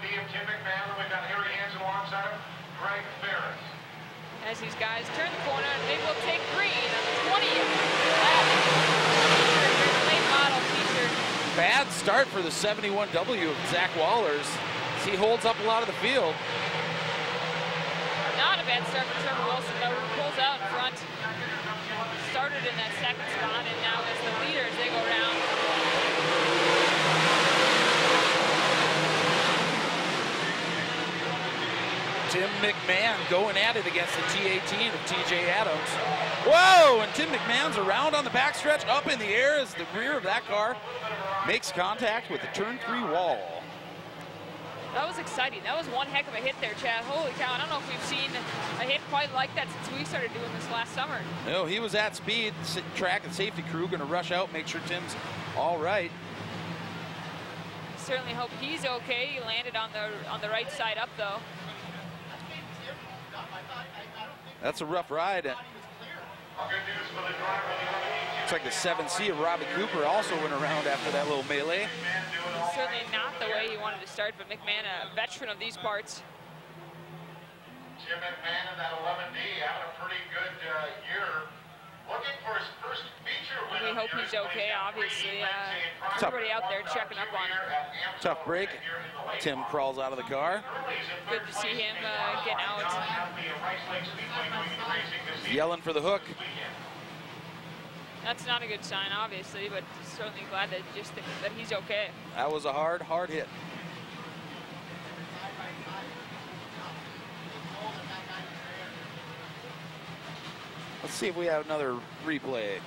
11D of Tim McMahon, and we've got Harry Hansen alongside him, Greg Ferris. As these guys turn the corner, and they will take green on the 20th lap. Late model feature. Bad start for the 71W of Zach Wallers. He holds up a lot of the field. Not a bad start for Trevor Wilson, though, who pulls out in front. Started in that second spot, and now as the leader as they go around. Tim McMahon going at it against the T18 of TJ Adams. Whoa, and Tim McMahon's around on the backstretch, up in the air as the rear of that car makes contact with the turn 3 wall. That was exciting. That was one heck of a hit there, Chad. Holy cow, I don't know if we've seen a hit quite like that since we started doing this last summer. No, he was at speed. Track and safety crew going to rush out, make sure Tim's all right. Certainly hope he's okay. He landed on the right side up, though. That's a rough ride. Looks like the 7C of Robbie Cooper also went around after that little melee. Certainly not the way he wanted to start, but McMahon, a veteran of these parts. Jim McMahon in that 11D having a pretty good year. Looking for his first feature win. We hope he's okay, obviously. Everybody out there checking up on him. Tough break. Tim crawls out of the car. Good to see him getting out. Yelling for the hook. That's not a good sign, obviously, but certainly glad that that he's okay. That was a hard hit. Let's see if we have another replay.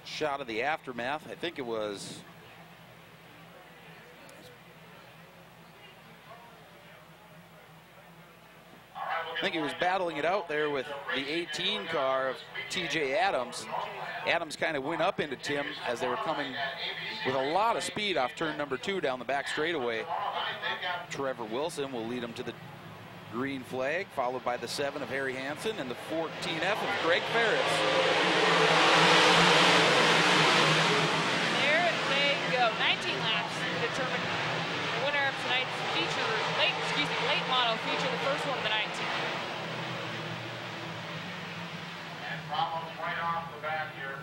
Shot of the aftermath. I think it was battling it out there with the 18 car of TJ Adams. Adams kind of went up into Tim as they were coming with a lot of speed off turn number 2 down the back straightaway. Trevor Wilson will lead him to the green flag, followed by the 7 of Harry Hansen and the 14F of Greg Ferris. There they go. 19 laps to determine the winner of tonight's feature, late model feature, the first one of the night. And problems right off the bat here.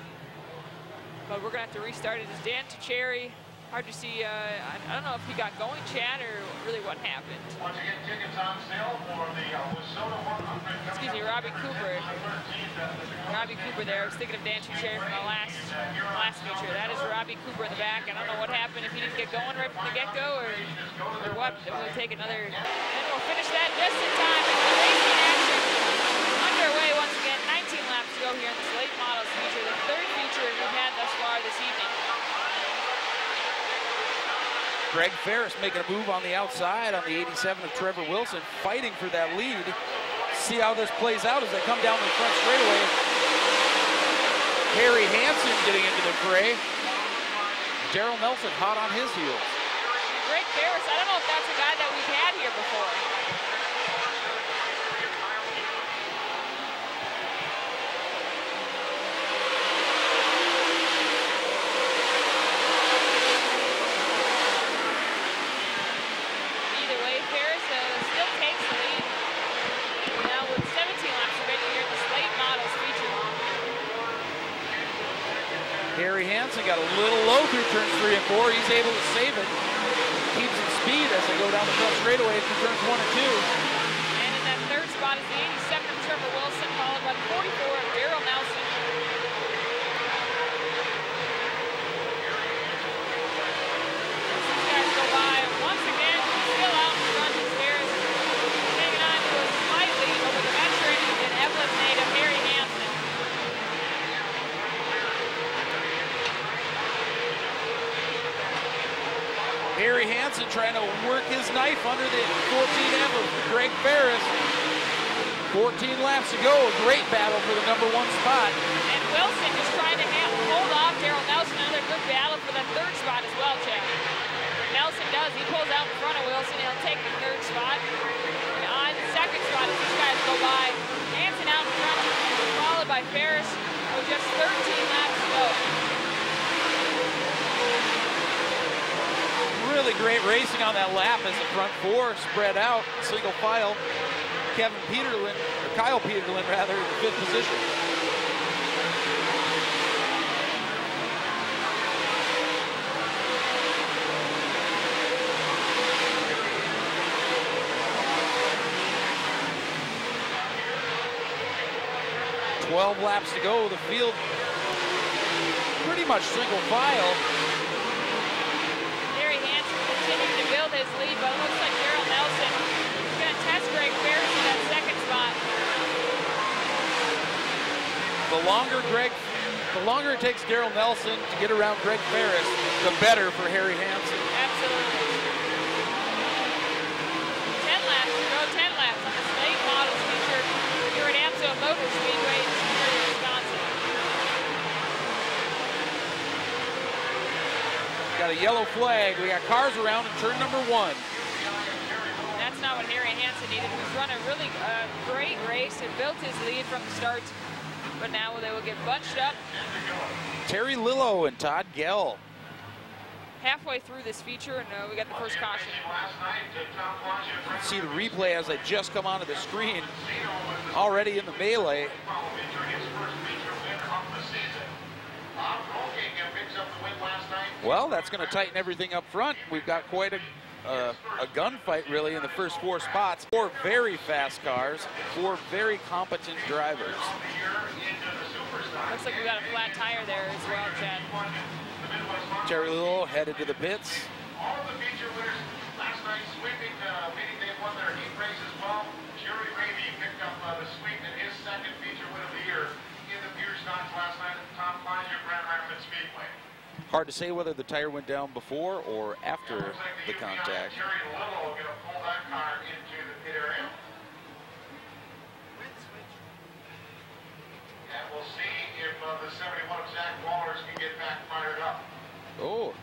But we're going to have to restart it. It's Dan Cherry. Hard to see. I don't know if he got going, Chad, or really what happened. Once again, tickets on sale for the Wasona 100. Excuse me, Robbie Cooper. Robbie Cooper there. I was thinking of Dan Cherry from the last feature. That is Robbie Cooper in the back. I don't know what happened, if he didn't get going right from the get-go or what. We'll take another. And we'll finish that just in time. And the racing action underway once again. 19 laps to go here in this late models feature, the third feature we've had thus far this evening. Greg Ferris making a move on the outside on the 87 of Trevor Wilson, fighting for that lead. See how this plays out as they come down the front straightaway. Harry Hansen getting into the fray. Daryl Nelson hot on his heels. Greg Ferris, I don't know if that's a guy that we've had here before. Harry Hansen got a little low through turns 3 and 4. He's able to save it. Keeps in speed as they go down the front straightaway through turns 1 and 2. And in that third spot is the 87 of Trevor Wilson, followed by the 44 of Daryl Nelson. As these guys go by, once again, still out in front is Harris, hanging on to a slight lead over the veteran and Evelyn native Harry Hansen. Harry Hansen trying to work his knife under the 14F of Greg Ferris. 14 laps to go, a great battle for the #1 spot. And Wilson is trying to hold off Daryl Nelson, another good battle for that third spot as well, Chad. Nelson does, he pulls out in front of Wilson, he'll take the third spot. And on the second spot as these guys go by, Hansen out in front, followed by Ferris with with just 13 laps to go. Really great racing on that lap as the front four spread out, single file. Kyle Peterlin rather, in 5th position. "12 laps to go." The field pretty much single file. Harry Hansen continuing to build his lead, but it looks like Daryl Nelson is going to test Greg Ferris in that 2nd spot. The longer it takes Daryl Nelson to get around Greg Ferris, the better for Harry Hansen. Absolutely. 10 laps to go, 10 laps on the late models feature here at Amsoil Speedway in Superior, Wisconsin. Got a yellow flag. We got cars around in turn number 1. That's not what Harry Hansen needed. He's run a really great race and built his lead from the start, but now they will get bunched up. Terry Lillo and Todd Gell. Halfway through this feature, and we got the first caution. See the replay as I just come onto the screen. Already in the melee. Well, that's going to tighten everything up front. We've got quite a gunfight, really, in the first 4 spots. 4 very fast cars, 4 very competent drivers. Looks like we got a flat tire there as well, Chad. Terry Lillo headed to the pits. All of the feature winners last night sweeping, meaning they won their heat race as well. Jerry Ravy picked up the sweep in his 2nd feature win of the year in the Beer Stocks last night at the Tom Kleiner Grand Rapids Speedway. Hard to say whether the tire went down before or after the contact. Terry Lillo going to pull that car into the pit area. And we'll see if the 71 of Zach Wallers can get back fired up. Oh.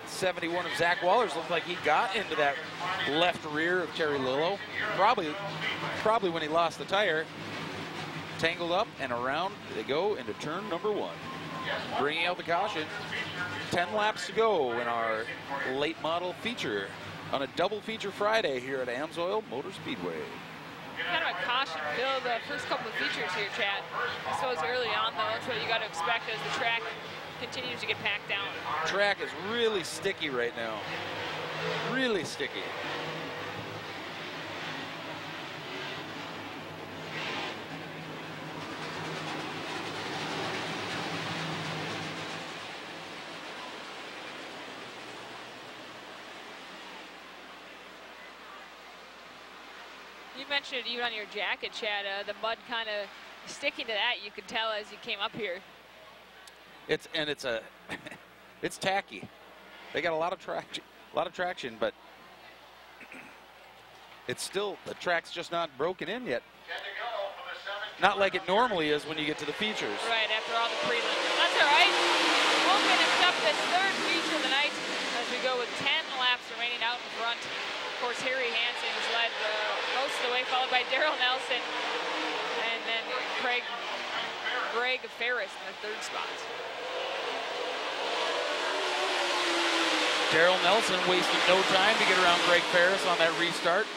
71 of Zach Wallers looked like he got into that left rear of Terry Lillo. Probably when he lost the tire. Tangled up and around they go into turn number 1. Bringing out the caution. 10 laps to go in our late model feature on a double feature Friday here at Amsoil Motor Speedway. Kind of a caution fill the first couple of features here, Chad. I suppose early on, though, that's what you got to expect as the track continues to get packed down. Track is really sticky right now. Really sticky. You mentioned it even on your jacket, Chad, the mud kind of sticking to that, you could tell as you came up here. It's it's tacky. They got a lot of traction, but it's still, the track's just not broken in yet. Not like it normally is when you get to the features. Right, after all the prelims. That's all right. We'll finish up this 3rd feature of the night as we go with 10 laps remaining out in front. Of course, Harry Hansen has led most of the way, followed by Daryl Nelson, and then Greg Ferris in the 3rd spot. Daryl Nelson wasted no time to get around Greg Ferris on that restart,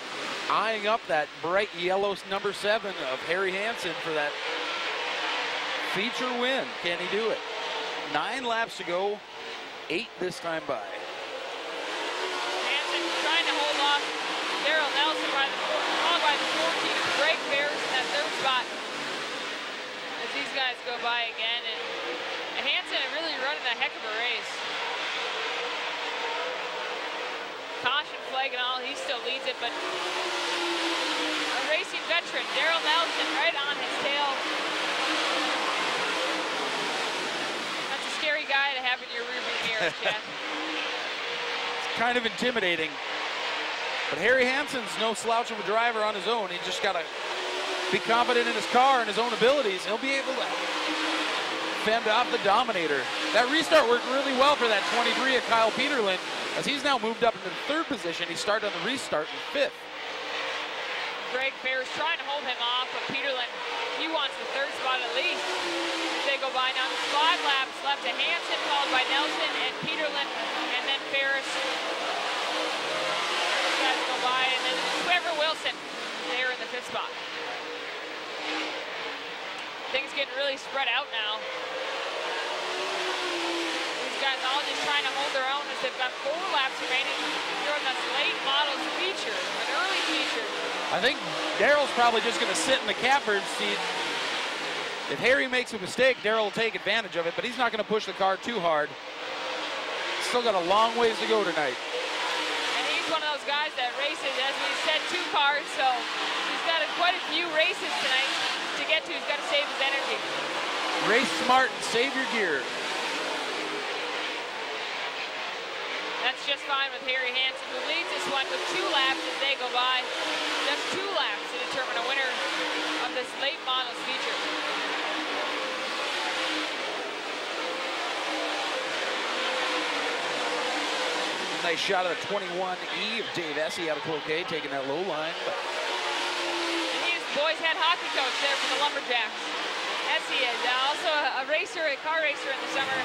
eyeing up that bright yellow number 7 of Harry Hansen for that feature win. Can he do it? 9 laps to go, 8 this time by. Hansen trying to hold off Daryl Nelson followed by the 14, Greg Ferris in that 3rd spot as these guys go by again. And Hansen really running a heck of a race. Caution flag and all, he still leads it, but a racing veteran, Daryl Nelson, right on his tail. That's a scary guy to have in your rearview mirror, Chad. It's kind of intimidating. But Harry Hansen's no slouch of a driver on his own. He just got to be confident in his car and his own abilities. He'll be able to fend off the Dominator. That restart worked really well for that 23 of Kyle Peterlin, as he's now moved up into the 3rd position. He started on the restart in 5th. Greg Ferris trying to hold him off, but Peterlin, he wants the third spot at least. They go by now. 5 laps left to Hansen, followed by Nelson and Peterlin, and then Ferris. Those guys go by, and then Trevor Wilson there in the 5th spot. Things getting really spread out now. These guys all just trying to hold their own as they've got 4 laps remaining during this late models feature, an early feature. I think Darrell's probably just going to sit in the catbird seat. If Harry makes a mistake, Darrell will take advantage of it, but he's not going to push the car too hard. Still got a long ways to go tonight. And he's one of those guys that races, as we said, 2 cars, so he's got quite a few races tonight to get to. He's got to save his energy. Race smart and save your gear. That's just fine with Harry Hansen, who leads this one with 2 laps as they go by. Just 2 laps to determine a winner of this late models feature. Nice shot of the 21E of Dave Essie out of Cloquet, taking that low line. And he's the boys' head hockey coach there for the Lumberjacks. Essie is also a racer, a car racer in the summer.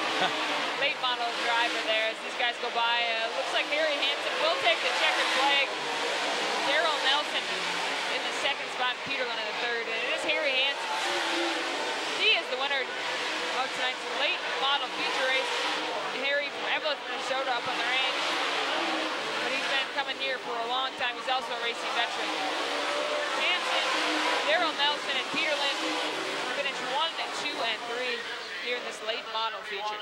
Late model driver there as these guys go by. Looks like Harry Hansen will take the checkered flag. Darrell Nelson in the 2nd spot, Peterlin in the 3rd. And it is Harry Hansen. He is the winner of tonight's late model feature race. Harry from Evelyn, Minnesota up on the range. But he's been coming here for a long time. He's also a racing veteran. Hansen, Darrell Nelson, and Peterlin finished 1, 2, and 3 here in this late model feature.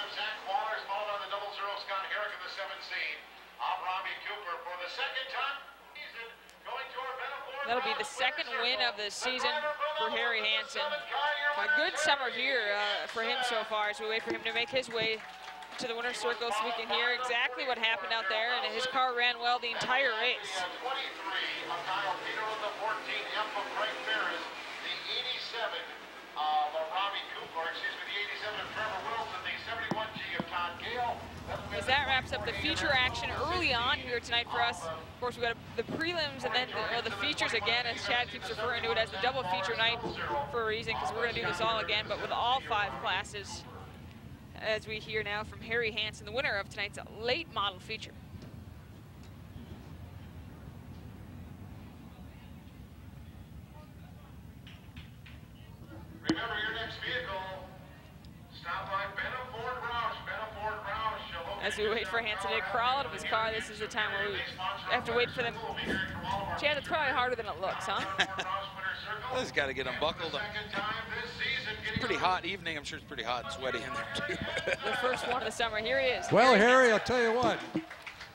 That'll be the 2nd win of the season for Harry Hansen. A good summer here for him so far as we wait for him to make his way to the winner's circle so we can hear exactly what happened out there, and his car ran well the entire race. 23 of Kyle Peterlin, the 14F of Greg Ferris, the 87 of Robbie Cooper, the 87 of Trevor Wilson, the 71G of Todd Gale. As that wraps up the feature action early on here tonight for us. Of course, we've got the prelims and then the features again, as Chad keeps referring to it as the double feature night for a reason, because we're going to do this all again, but with all 5 classes, as we hear now from Harry Hansen, the winner of tonight's late model feature. Remember your next vehicle, stop by Benaford Roush. As we wait for Hansen to crawl out of his car, this is the time where we have to wait for them. Chad, it's probably harder than it looks, huh? Well, he's got to get him buckled. Pretty hot evening. I'm sure it's pretty hot and sweaty in there, too. The first one of the summer. Here he is. Well, Harry, I'll tell you what.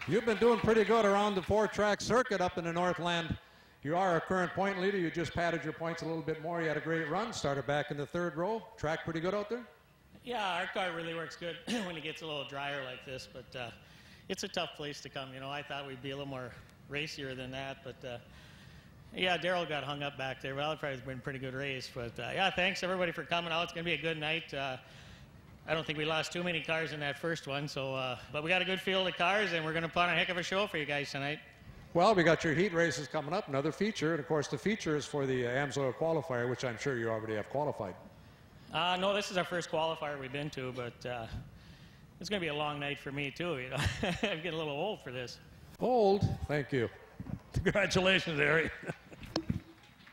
You've been doing pretty good around the 4-track circuit up in the Northland. You are a current point leader. You just padded your points a little bit more. You had a great run. Started back in the 3rd row. Track pretty good out there? Yeah, our car really works good when it gets a little drier like this, but it's a tough place to come. You know, I thought we'd be a little more racier than that, but yeah, Darrell got hung up back there. Well, it probably has been a pretty good race, but yeah, thanks everybody for coming out. It's going to be a good night. I don't think we lost too many cars in that first one, so but we got a good field of cars, and we're going to put on a heck of a show for you guys tonight. Well, we got your heat races coming up, another feature, and of course the feature is for the Amsoil qualifier, which I'm sure you already have qualified. No, this is our first qualifier we've been to, but it's going to be a long night for me too. You know, I'm getting a little old for this. Old? Thank you. Congratulations, Harry.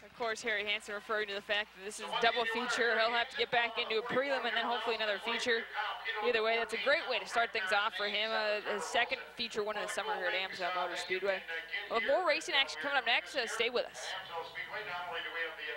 Of course, Harry Hansen referring to the fact that this is double feature. He'll have to get back into a prelim and then hopefully another feature. Either way, that's a great way to start things off for him. His 2nd feature win of the summer here at Amsoil Speedway. We'll have more racing action coming up next. Stay with us. Amsoil Speedway, not only do we have the